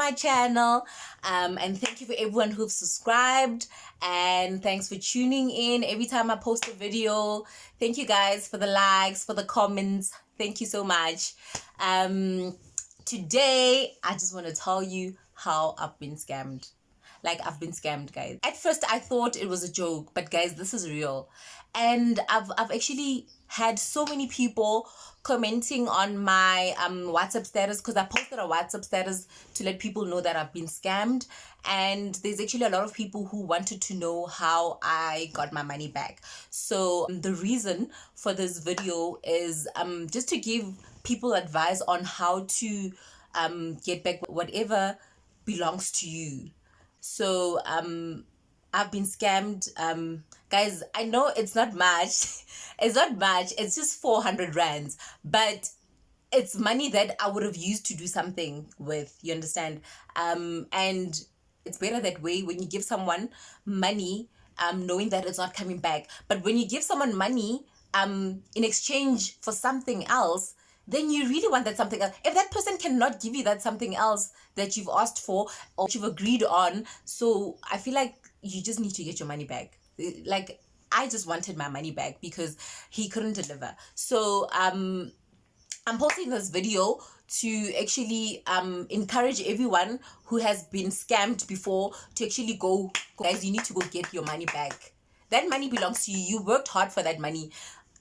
my channel. And thank you for everyone who've subscribed, and thanks for tuning in every time I post a video. Thank you guys for the likes, for the comments. Thank you so much. Today I just want to tell you how I've been scammed. Like, I've been scammed, guys. At first I thought it was a joke, but guys, this is real. And I've actually had so many people commenting on my WhatsApp status, because I posted a WhatsApp status to let people know that I've been scammed. And there's actually a lot of people who wanted to know how I got my money back. So the reason for this video is just to give people advice on how to get back whatever belongs to you. So I've been scammed. Guys, I know it's not much. It's not much. It's just 400 rands, but it's money that I would have used to do something with, you understand? And it's better that way, when you give someone money, knowing that it's not coming back. But when you give someone money in exchange for something else, then you really want that something else. If that person cannot give you that something else that you've asked for or you've agreed on, so I feel like you just need to get your money back. Like, I just wanted my money back because he couldn't deliver. So I'm posting this video to actually encourage everyone who has been scammed before to actually go, guys, you need to go get your money back. That money belongs to you. You worked hard for that money.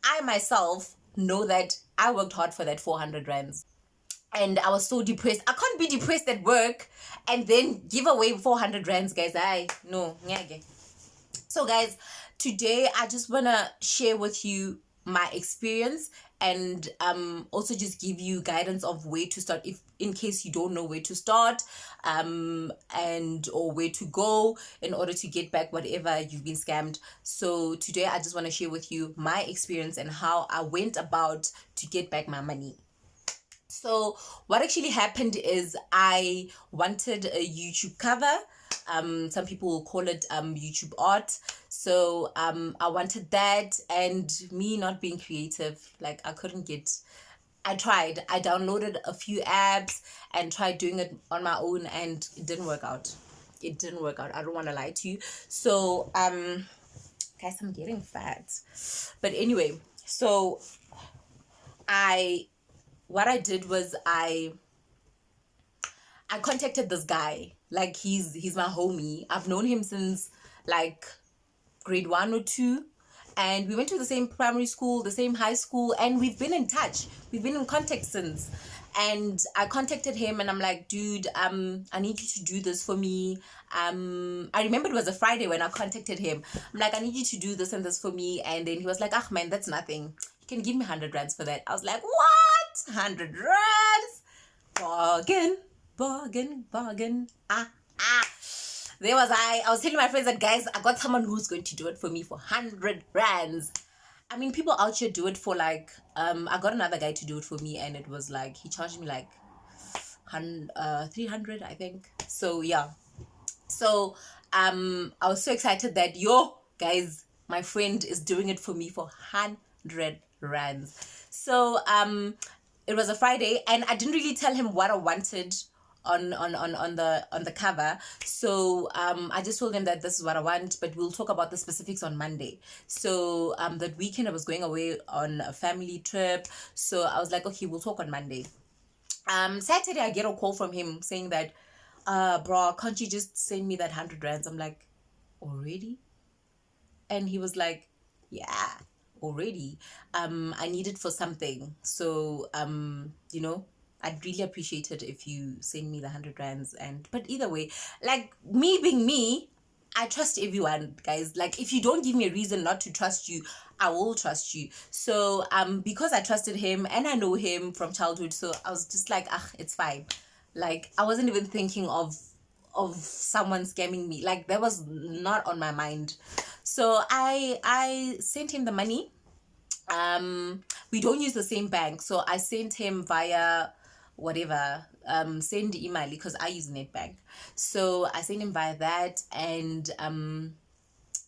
I myself know that I worked hard for that 400 rands. And I was so depressed. I can't be depressed at work and then give away 400 rands, guys. No. So guys, today I just want to share with you my experience, and also just give you guidance of where to start, if in case you don't know where to start, and or where to go in order to get back whatever you've been scammed. So today I just want to share with you my experience and how I went about to get back my money. So what actually happened is I wanted a YouTube cover. Some people will call it YouTube art. So I wanted that, and me not being creative, like I tried. I downloaded a few apps and tried doing it on my own, and it didn't work out. I don't want to lie to you. So guys, I'm getting fat. But anyway, so what I did was I contacted this guy. Like, he's my homie. I've known him since like grade 1 or 2, and we went to the same primary school, the same high school, and we've been in touch. We've been in contact since. And I contacted him and I'm like, dude, I need you to do this for me. I remember it was a Friday when I contacted him. I'm like, I need you to do this and this for me. And then he was like, ah man, that's nothing. You can give me 100 rands for that. I was like, what? 100 rands? Bargain. There was I was telling my friends that, guys, I got someone who's going to do it for me for 100 rands. I mean, people out here do it for like I got another guy to do it for me, and it was like he charged me like 300, I think. So yeah. So I was so excited that, guys, my friend is doing it for me for 100 rands. So it was a Friday, and I didn't really tell him what I wanted on the cover. So I just told him that this is what I want, but we'll talk about the specifics on Monday. So that weekend I was going away on a family trip, so I was like, okay, we'll talk on Monday. Saturday I get a call from him saying that, bro, can't you just send me that 100 rands? I'm like, already? And he was like, yeah, already. I need it for something. So I'd really appreciate it if you send me the 100 rands. But either way, like, me being me, I trust everyone, guys. Like, if you don't give me a reason not to trust you, I will trust you. So because I trusted him and I know him from childhood, so I was just like, it's fine. Like, I wasn't even thinking of someone scamming me. Like, that was not on my mind. So I sent him the money. We don't use the same bank, so I sent him via whatever, send email, because I use Netbank. So I sent him via that, and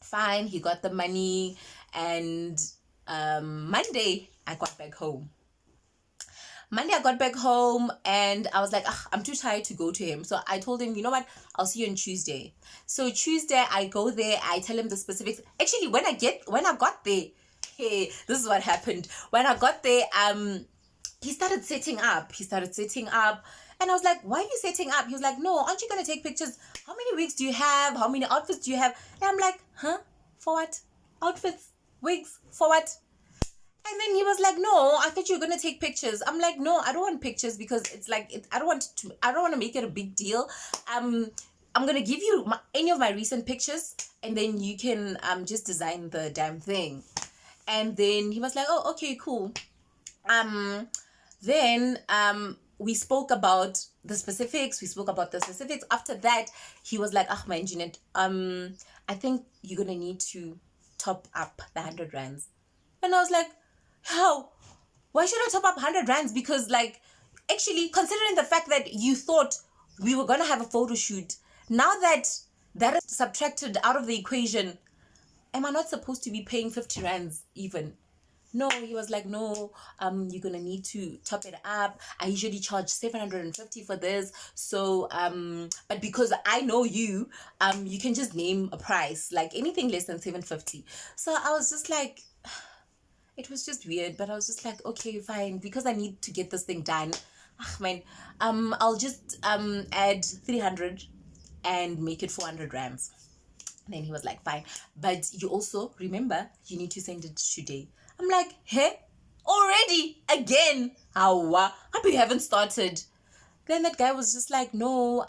fine, he got the money. And Monday I got back home. Monday I got back home and I was like, I'm too tired to go to him. So I told him, you know what, I'll see you on Tuesday. So Tuesday I go there, I tell him the specifics. Actually, when I got there, hey, this is what happened. When I got there, he started setting up. And I was like, why are you setting up? He was like, no, aren't you going to take pictures? How many wigs do you have? How many outfits do you have? And I'm like, huh? For what? Outfits? Wigs? For what? And then he was like, no, I thought you were going to take pictures. I'm like, no, I don't want pictures because it's like, I don't want to make it a big deal. I'm going to give you any of my recent pictures and then you can just design the damn thing. And then he was like, oh, okay, cool. Then we spoke about the specifics. After that, he was like, my engineer, I think you're going to need to top up the 100 rands. And I was like, how? Why should I top up 100 rands? Because like, actually, considering the fact that you thought we were going to have a photo shoot, now that is subtracted out of the equation, am I not supposed to be paying 50 rands even? No, he was like, no, you're gonna need to top it up. I usually charge 750 for this. So but because I know you, you can just name a price, like anything less than 750. So I was just like, it was just weird, but I was just like, okay, fine, because I need to get this thing done. I'll just add 300 and make it 400 rands. And then he was like, fine, but you also remember you need to send it today. I'm like, hey, already? Again? How? Happy you haven't started. Then that guy was just like, no,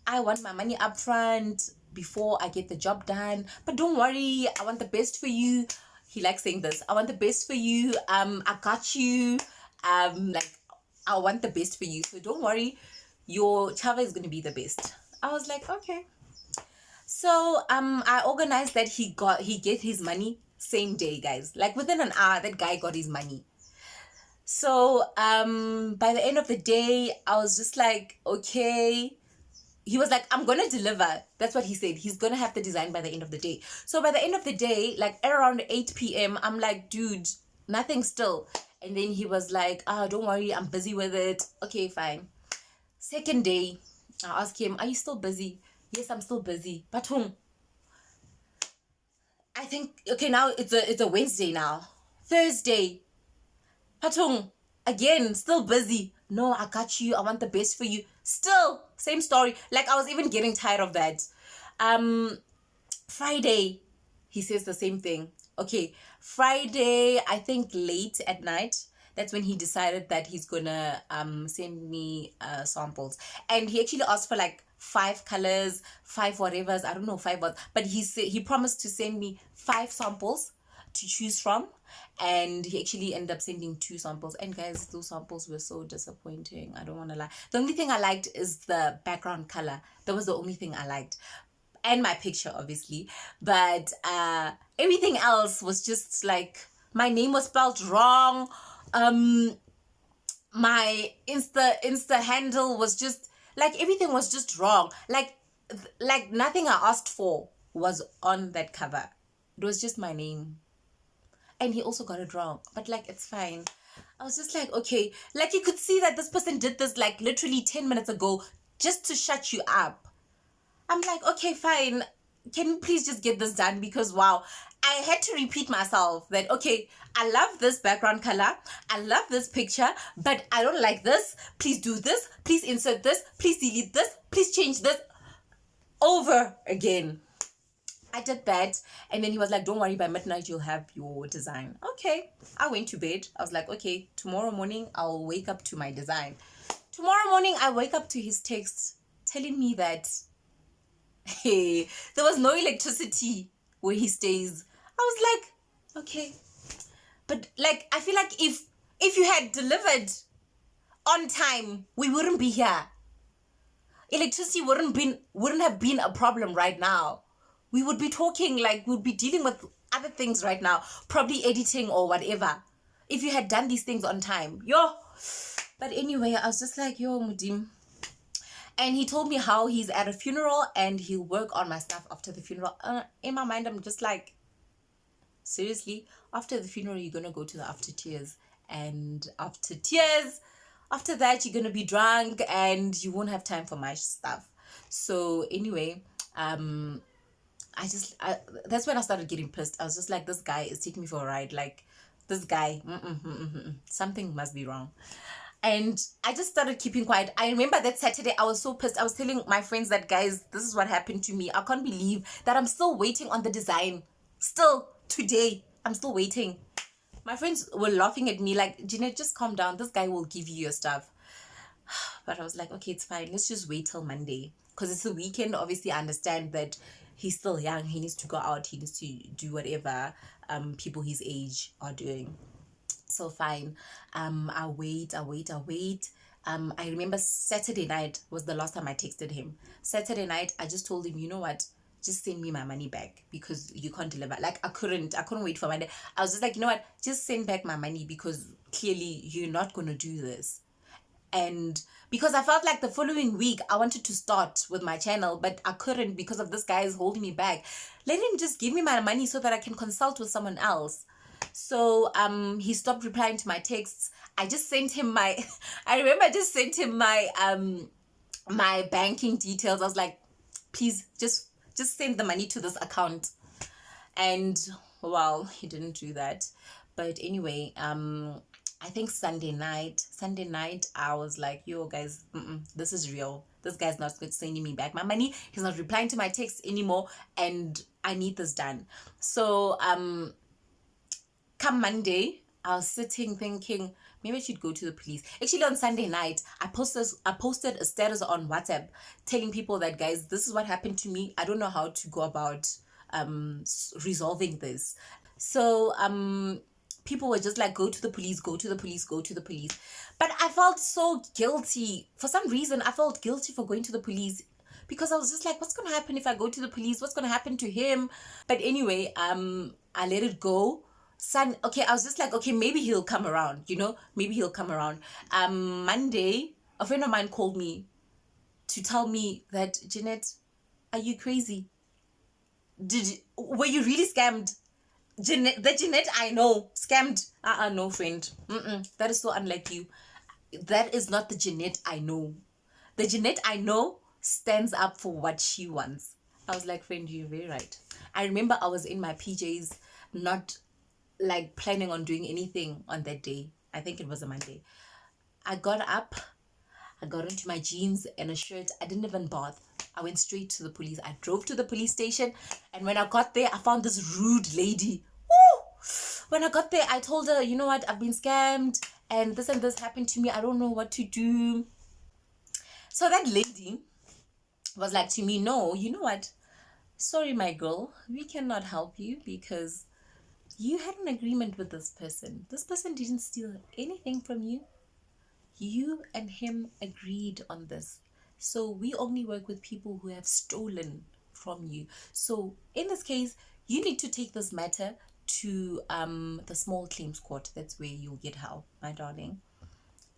I want my money up front before I get the job done. But don't worry, I want the best for you. He likes saying this. I want the best for you. I got you. Like, I want the best for you. So don't worry, your chava is going to be the best. I was like, okay. So I organized that he get his money same day, guys. Like within an hour, that guy got his money. So by the end of the day, I was just like, okay. He was like, I'm gonna deliver. That's what he said. He's gonna have the design by the end of the day. So by the end of the day, like around 8 p.m, I'm like, dude, nothing still. And then he was like, don't worry, I'm busy with it. Okay, fine. Second day, I asked him, are you still busy? Yes, I'm still busy. But I think, okay, now it's a Wednesday now. Thursday. Patong, again, still busy. No, I got you. I want the best for you. Still, same story. Like, I was even getting tired of that. Friday, he says the same thing. Okay, Friday, I think late at night, that's when he decided that he's gonna send me samples. And he actually asked for like 5 colors, 5 whatevers, I don't know, 5 what, but he promised to send me 5 samples to choose from, and he actually ended up sending 2 samples. And guys, those samples were so disappointing. I don't want to lie. The only thing I liked is the background color. That was the only thing I liked, and my picture obviously, but everything else was just like, my name was spelled wrong, my insta handle was just like, everything was just wrong, like nothing I asked for was on that cover. It was just my name, and he also got it wrong, but like, it's fine. I was just like, okay, like you could see that this person did this like literally 10 minutes ago just to shut you up. I'm like, okay, fine. Can you please just get this done? Because wow, I had to repeat myself that, okay, I love this background color, I love this picture, but I don't like this. Please do this. Please insert this. Please delete this. Please change this. Over again. I did that, and then he was like, don't worry, by midnight you'll have your design. Okay, I went to bed. I was like, okay, tomorrow morning I'll wake up to my design. Tomorrow morning I wake up to his text telling me that, hey, there was no electricity where he stays. I was like, okay, but like, I feel like if you had delivered on time, we wouldn't be here. Electricity wouldn't have been a problem right now. We would be talking, like, we'd be dealing with other things right now, probably editing or whatever, if you had done these things on time. But anyway, I was just like, Mudim. And he told me how he's at a funeral and he'll work on my stuff after the funeral. In my mind, I'm just like, seriously? After the funeral, you're going to go to the after tears. And after tears, after that you're gonna be drunk and you won't have time for my stuff. So anyway, that's when I started getting pissed. I was just like, this guy is taking me for a ride. Like, this guy, something must be wrong. And I just started keeping quiet. I remember that Saturday, I was so pissed. I was telling my friends that, guys, this is what happened to me. I can't believe that I'm still waiting on the design. Still, today, I'm still waiting. My friends were laughing at me like, Jeanette, just calm down. This guy will give you your stuff. But I was like, okay, it's fine. Let's just wait till Monday. Because it's the weekend. Obviously, I understand that he's still young. He needs to go out. He needs to do whatever people his age are doing. So fine. I wait. I remember Saturday night was the last time I texted him. Saturday night, I just told him, you know what? Just send me my money back because you can't deliver. Like, I couldn't wait for Monday. I was just like, you know what? Just send back my money because clearly you're not going to do this. And because I felt like the following week I wanted to start with my channel, but I couldn't because of this guy is holding me back. Let him just give me my money so that I can consult with someone else. So he stopped replying to my texts. I just sent him my I remember I just sent him my banking details. I was like, please just send the money to this account. And well, he didn't do that. But anyway, I think Sunday night, I was like, yo, guys, this is real. This guy's not sending me back my money. He's not replying to my texts anymore. And I need this done. So, come Monday, I was sitting thinking, maybe I should go to the police. Actually, on Sunday night, I posted a status on WhatsApp telling people that, guys, this is what happened to me. I don't know how to go about resolving this. So, people were just like, go to the police. But I felt so guilty. For some reason, I felt guilty for going to the police because I was just like, what's going to happen if I go to the police? What's going to happen to him? But anyway, I let it go. Okay, I was just like, okay, maybe he'll come around, Monday, a friend of mine called me to tell me that, Jeanette, are you crazy? Were you really scammed? Jeanette I know scammed. No, friend. That is so unlike you. That is not the Jeanette I know. The Jeanette I know stands up for what she wants. I was like, friend, you're very right. I remember I was in my PJs, not like planning on doing anything on that day. I think it was a Monday. I got up, I got into my jeans and a shirt. I didn't even bath. I went straight to the police. I drove to the police station, and when I got there, I found this rude lady. Woo! When I got there, I told her, you know what, I've been scammed and this happened to me. I don't know what to do. So that lady was like to me, no, you know what? Sorry, my girl, we cannot help you because you had an agreement with this person. This person didn't steal anything from you. You and him agreed on this. So we only work with people who have stolen from you. So in this case, you need to take this matter to the small claims court. That's where you'll get help, my darling.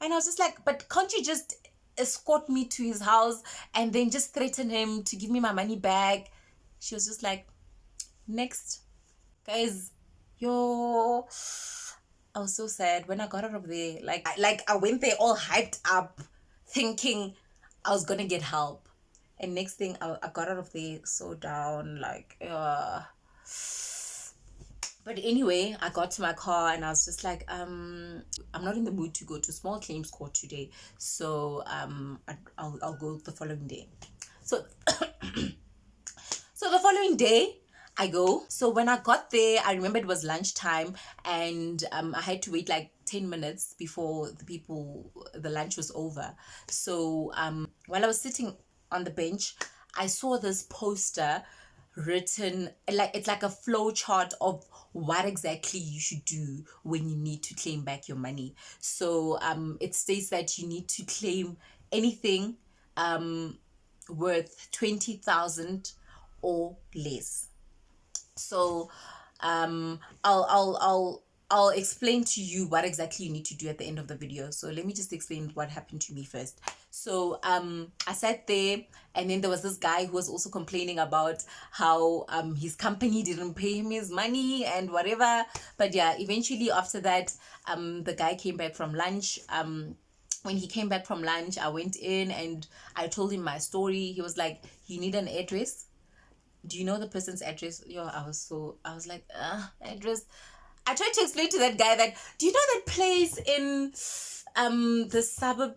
And I was just like, but can't you just escort me to his house and then just threaten him to give me my money back? She was just like, next. Guys, yo, I was so sad when I got out of there. Like I went there all hyped up, thinking I was gonna get help, and next thing I got out of there so down, like. But anyway, I got to my car and I was just like, I'm not in the mood to go to small claims court today, so I'll go the following day. So so the following day, I go. So when I got there, I remember it was lunchtime and I had to wait like 10 minutes before the lunch was over. So while I was sitting on the bench, I saw this poster written, like it's like a flow chart of what exactly you should do when you need to claim back your money. So it states that you need to claim anything worth 20,000 or less. So I'll explain to you what exactly you need to do at the end of the video. So let me just explain what happened to me first. So I sat there and then there was this guy who was also complaining about how his company didn't pay him his money and whatever. But yeah, eventually after that, the guy came back from lunch. when he came back from lunch, I went in and I told him my story. He was like, "You need an address? Do you know the person's address?" Yo, I was like, address. I tried to explain to that guy that, do you know that place in the suburb?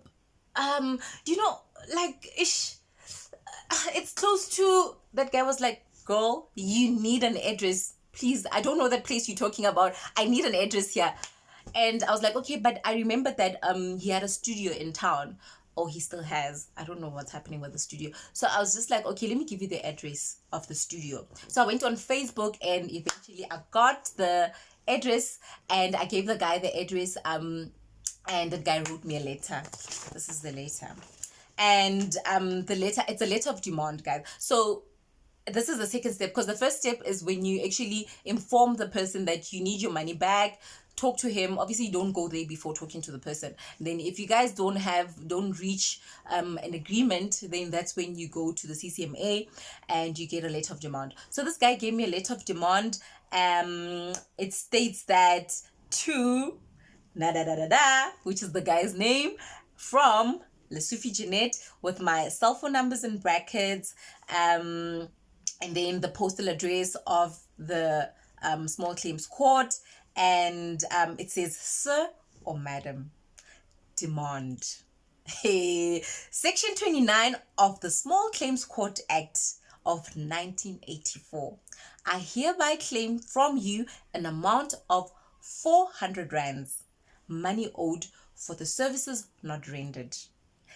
Do you know, like, ish, it's close to. That guy was like, "Girl, you need an address, please. I don't know that place you're talking about. I need an address here." And I was like, "Okay," but I remembered that he had a studio in town, or he still has. I don't know what's happening with the studio. So I was just like, "Okay, let me give you the address of the studio." So I went on Facebook and eventually I got the address and I gave the guy the address. And the guy wrote me a letter. This is the letter. And the letter, it's a letter of demand, guys. So this is the second step, because the first step is when you actually inform the person that you need your money back. Talk to him. Obviously, you don't go there before talking to the person. Then if you guys don't reach an agreement, then that's when you go to the CCMA and you get a letter of demand. So this guy gave me a letter of demand. It states that to which is the guy's name, from Lesufi Jeanette, with my cell phone numbers in brackets, and then the postal address of the small claims court, and it says, "Sir or Madam, demand." Hey, Section 29 of the Small Claims Court Act of 1984. I hereby claim from you an amount of 400 rands, money owed for the services not rendered.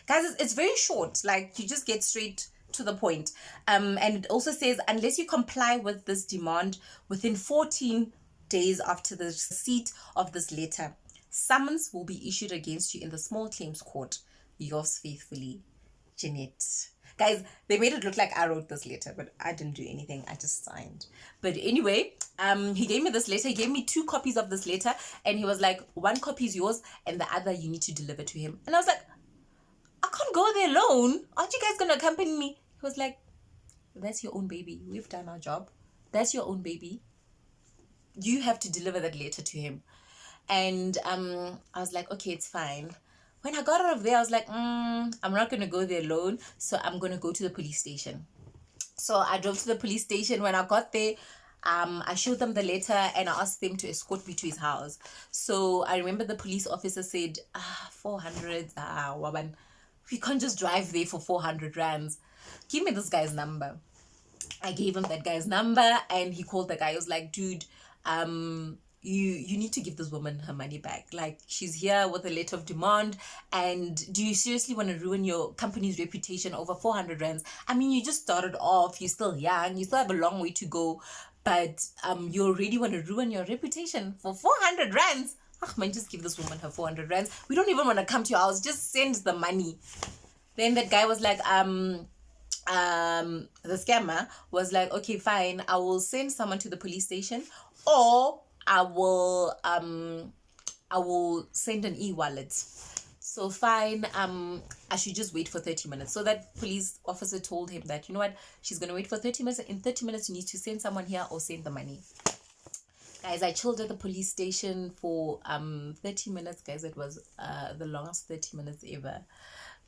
Guys, it's very short. Like, you just get straight to the point. And it also says, unless you comply with this demand within 14 days after the receipt of this letter, summons will be issued against you in the small claims court. Yours faithfully, Jeanette. Guys, they made it look like I wrote this letter, but I didn't do anything. I just signed. But anyway, he gave me this letter. He gave me 2 copies of this letter, and he was like, 1 copy is yours, and the other you need to deliver to him. And I was like, I can't go there alone. Aren't you guys gonna accompany me? He was like, that's your own baby. We've done our job. That's your own baby. You have to deliver that letter to him. And I was like, okay, it's fine. When I got out of there, I was like, I'm not gonna go there alone, so I'm gonna go to the police station. So I drove to the police station. When I got there, I showed them the letter and I asked them to escort me to his house. So I remember the police officer said, 400, waban, we can't just drive there for 400 rands. Give me this guy's number. I gave him that guy's number and he called the guy. He was like, dude, you need to give this woman her money back. Like, she's here with a letter of demand, and do you seriously want to ruin your company's reputation over 400 rands? I mean, you just started off, you're still young, you still have a long way to go, but you already want to ruin your reputation for 400 rands? Man, just give this woman her 400 rands. We don't even want to come to your house, just send the money. Then that guy was like, the scammer was like, okay, fine, I will send someone to the police station, or I will send an e-wallet. So fine, I should just wait for 30 minutes. So that police officer told him that, you know what, she's gonna wait for 30 minutes. In 30 minutes, you need to send someone here or send the money. Guys, I chilled at the police station for 30 minutes. Guys, it was the longest 30 minutes ever.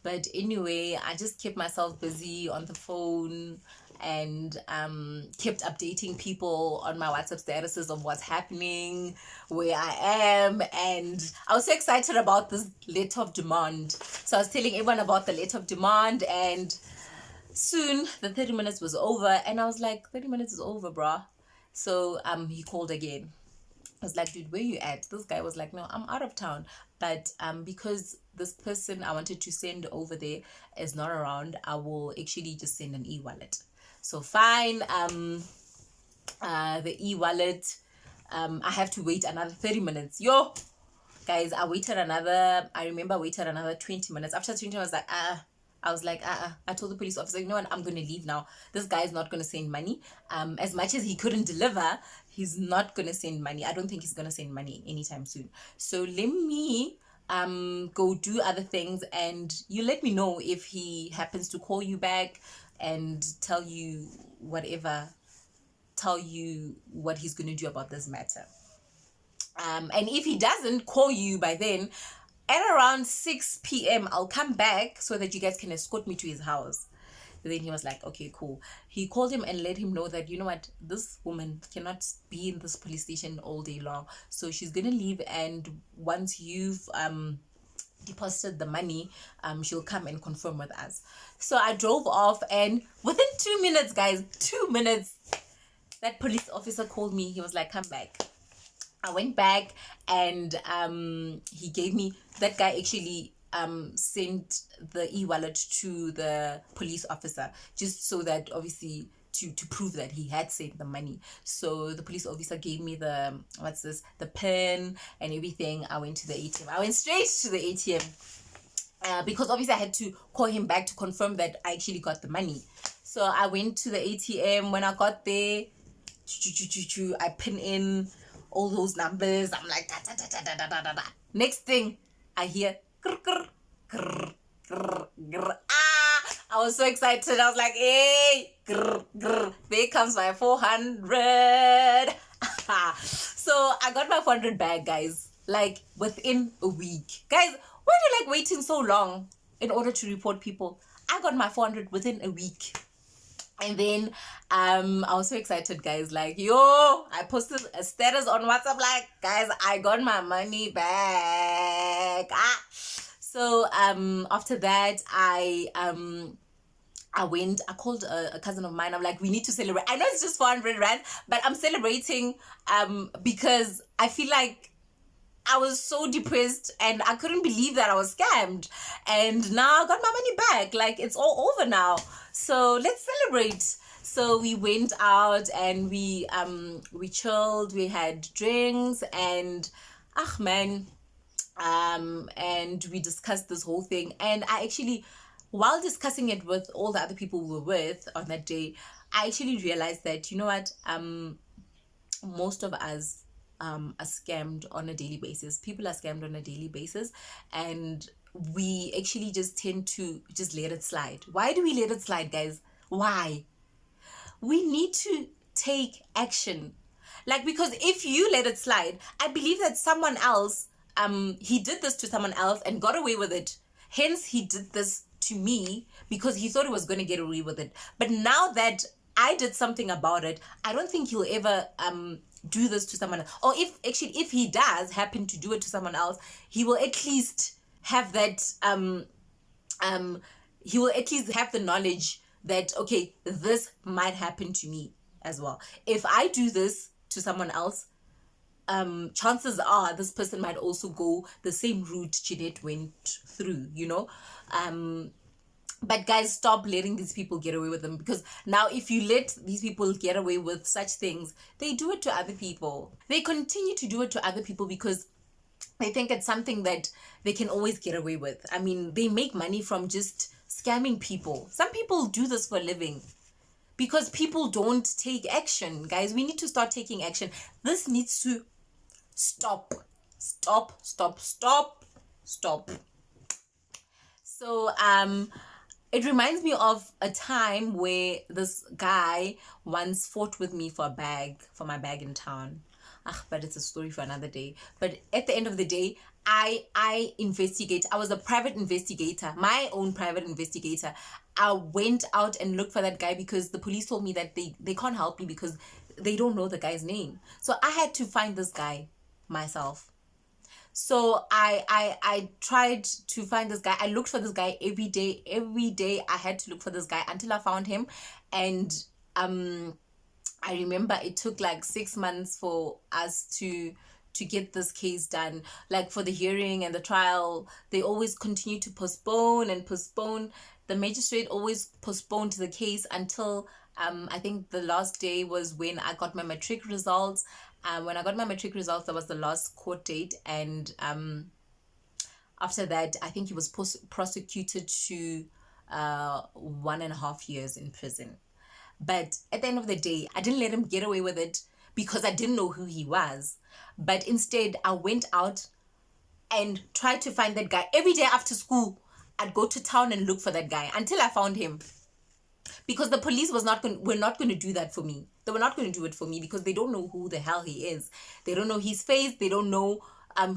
But anyway, I just kept myself busy on the phone and kept updating people on my WhatsApp statuses of what's happening, where I am. And I was so excited about this letter of demand. So I was telling everyone about the letter of demand, and soon the 30 minutes was over. And I was like, 30 minutes is over, bruh. So he called again. I was like, dude, where you at? This guy was like, no, I'm out of town. But because this person I wanted to send over there is not around, I will actually just send an e-wallet. So fine, the e-wallet, I have to wait another 30 minutes. Yo, guys, I remember I waited another 20 minutes. After 20 minutes, I was like, I told the police officer, you know what, I'm going to leave now. This guy is not going to send money. As much as he couldn't deliver, he's not going to send money. I don't think he's going to send money anytime soon. So let me go do other things, and you let me know if he happens to call you back and tell you what he's going to do about this matter. And if he doesn't call you by then, At around 6 p.m., I'll come back so that you guys can escort me to his house. And then he was like, okay, cool. He called him and let him know that, you know what, this woman cannot be in this police station all day long. So she's going to leave. And once you've deposited the money, she'll come and confirm with us. So I drove off, and within 2 minutes, guys, 2 minutes, that police officer called me. He was like, come back. I went back, and he gave me, that guy actually sent the e-wallet to the police officer, just so that obviously to prove that he had sent the money. So the police officer gave me the the pen and everything. I went to the ATM. I went straight to the ATM because obviously I had to call him back to confirm that I actually got the money. So I went to the ATM. When I got there, I pin in all those numbers. I'm like, da, da, da, da, da, da, da, da. Next thing I hear, grr, grr, grr, grr, grr. I was so excited. I was like, hey, grr, grr. There comes my 400. So I got my 400 back, guys, like within a week. Guys, why do you like waiting so long in order to report people? I got my 400 within a week. And then I was so excited, guys. Like, yo, I posted a status on WhatsApp, like, guys, I got my money back. So after that, I called a cousin of mine. I'm like, we need to celebrate. I know it's just 400 rand, but I'm celebrating because I feel like I was so depressed and I couldn't believe that I was scammed. And now I got my money back. Like, it's all over now. So let's celebrate. So we went out and we chilled. We had drinks and and we discussed this whole thing. And I actually, while discussing it with all the other people we were with on that day, I actually realized that, you know what, most of us are scammed on a daily basis. People are scammed on a daily basis, and we actually just tend to just let it slide. Why do we let it slide, guys? Why? We need to take action. Like, because if you let it slide, I believe that someone else, he did this to someone else and got away with it. Hence, he did this to me because he thought he was going to get away with it. But now that I did something about it, I don't think he'll ever do this to someone else. Or if he does happen to do it to someone else, he will at least have that he will at least have the knowledge that, okay, this might happen to me as well. If I do this to someone else, chances are this person might also go the same route Jeanette went through, you know. But guys, stop letting these people get away with them, because now if you let these people get away with such things, they do it to other people. They continue to do it to other people because they think it's something that they can always get away with. I mean, they make money from just scamming people. Some people do this for a living because people don't take action. Guys, we need to start taking action. This needs to stop. Stop, stop, stop, stop. So, it reminds me of a time where this guy once fought with me for my bag in town. But it's a story for another day. But at the end of the day, I investigate. I was a private investigator, my own private investigator. I went out and looked for that guy because the police told me that they can't help me because they don't know the guy's name. So I had to find this guy myself. So I tried to find this guy. I looked for this guy every day. Every day I had to look for this guy until I found him. And I remember it took like 6 months for us to get this case done. Like, for the hearing and the trial, they always continue to postpone and postpone. The magistrate always postponed the case until I think the last day was when I got my matric results. When I got my matric results, that was the last court date. And after that, I think he was prosecuted to 1.5 years in prison. But at the end of the day, I didn't let him get away with it because I didn't know who he was. But instead, I went out and tried to find that guy. Every day after school, I'd go to town and look for that guy until I found him. Because the police were not going to do that for me. They were not going to do it for me because they don't know who the hell he is. They don't know his face. They don't know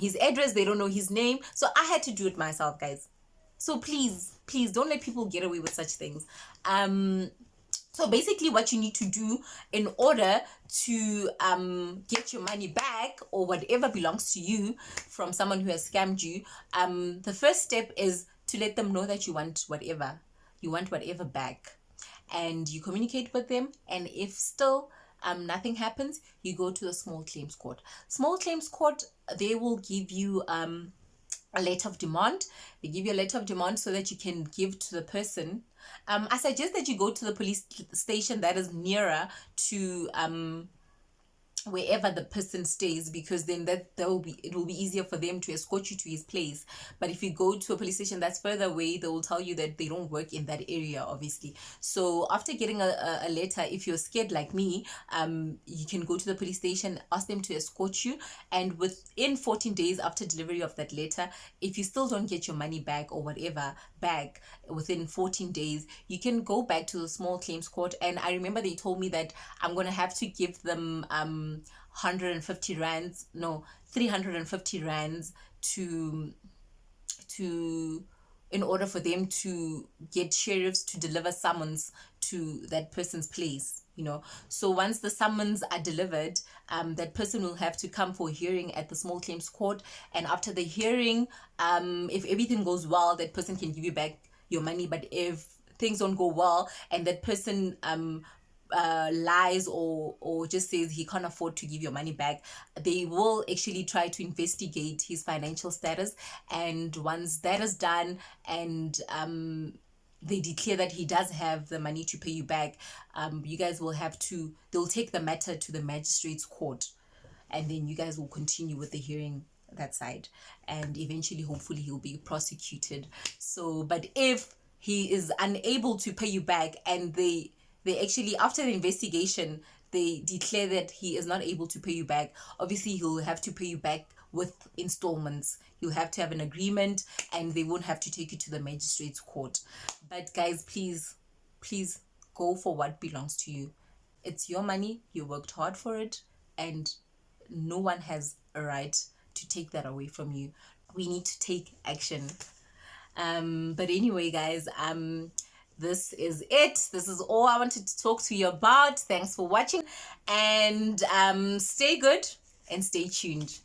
his address, they don't know his name. So I had to do it myself, guys. So please don't let people get away with such things. So basically what you need to do in order to get your money back or whatever belongs to you from someone who has scammed you, the first step is to let them know that you want whatever back, and you communicate with them. And if still nothing happens, you go to the small claims court. Small claims court, they will give you a letter of demand. They give you a letter of demand so that you can give to the person. I suggest that you go to the police station that is nearer to wherever the person stays, because then it will be easier for them to escort you to his place. But if you go to a police station that's further away, they will tell you that they don't work in that area, obviously. So after getting a letter, if you're scared like me, you can go to the police station, ask them to escort you, and within 14 days after delivery of that letter, if you still don't get your money back or whatever back within 14 days, you can go back to the small claims court. And I remember they told me that I'm gonna have to give them 150 rands, no, 350 rands to in order for them to get sheriffs to deliver summons to that person's place, you know. So once the summons are delivered, that person will have to come for a hearing at the small claims court. And after the hearing, if everything goes well, that person can give you back your money. But if things don't go well and that person lies or just says he can't afford to give your money back, they will actually try to investigate his financial status. And once that is done and they declare that he does have the money to pay you back, you guys will have to, they'll take the matter to the magistrate's court, and then you guys will continue with the hearing that side, and eventually hopefully he'll be prosecuted. So but if he is unable to pay you back and they actually, after the investigation, they declare that he is not able to pay you back, obviously he'll have to pay you back with installments. You'll have to have an agreement, and they won't have to take you to the magistrate's court. But guys, please go for what belongs to you. It's your money, you worked hard for it, and no one has a right to take that away from you. We need to take action. But anyway, guys, this is it. This is all I wanted to talk to you about. Thanks for watching, and stay good and stay tuned.